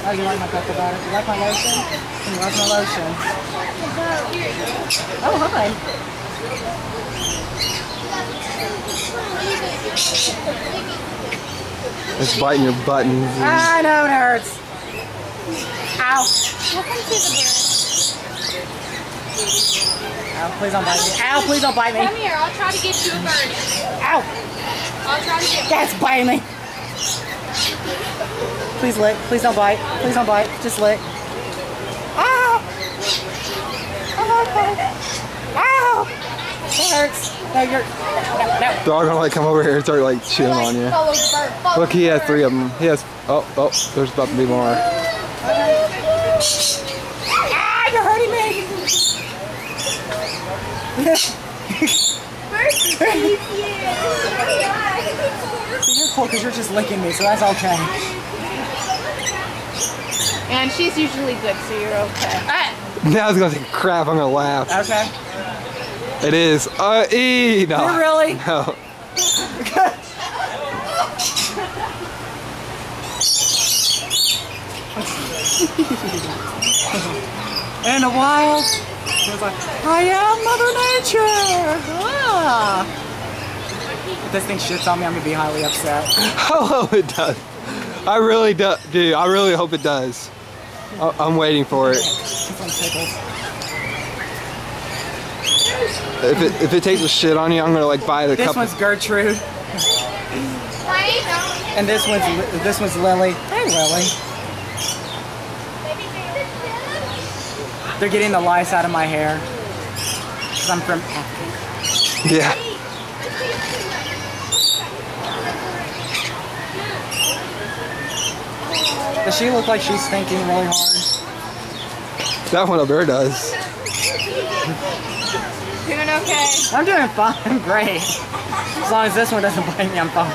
Oh, you like my cocoa butter? You like my lotion? You like my lotion? Oh, hi. It's biting your buttons. I know it hurts. Ow. Welcome to the bird. Ow, please don't bite me. Ow, please don't bite me. Come here, I'll try to get you a bird. Ow. I'll try to get That's biting me. Please lick. Please don't bite. Please don't bite. Just lick. Ow. Oh, ow. It hurts. No, you're... No. Dog gonna like come over here and start like chewing on you. Follow the bird. Follow Look, he has 3 of them. He has. Oh, there's about to be more. Ah, you're hurting me. So you're cool because you're just licking me, so that's okay. And she's usually good, so you're okay. Ah. Now it's gonna take a crap. I'm gonna laugh. Okay. It is. No. You really? No. In the wild, it's like, I am Mother Nature. Ah. If this thing shits on me, I'm gonna be highly upset. I hope it does. I really do, dude. I really hope it does. I'm waiting for it. This one tickles. If it takes a shit on you, I'm gonna like buy the This cup. one's Gertrude, and this one's Lily. Hey, Lily. They're getting the lice out of my hair because I'm from Africa. Yeah. Does she look like she's thinking really hard? That one up there does. Doing okay. I'm doing fine. I'm great. As long as this one doesn't bite me, I'm fine.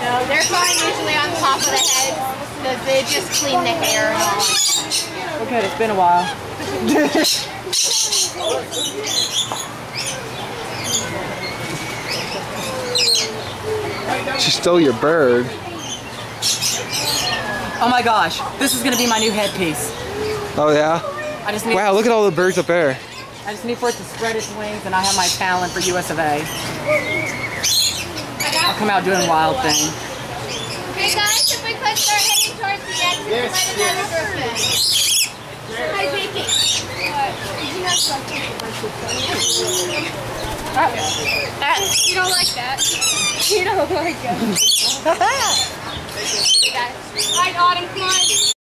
No, they're fine usually on top of the head because they just clean the hair and all. Okay, it's been a while. She stole your bird. Oh my gosh, this is gonna be my new headpiece. Oh yeah? I just need. Wow, look at all the birds up there. I just need for it to spread its wings, and I have my talent for US of A. I'll come out doing wild things. Okay guys, if we could start heading towards the exit, let another group in. Hi Vicky. What? Did you have something? You don't like that? You don't like that. Hi Autumn, come on.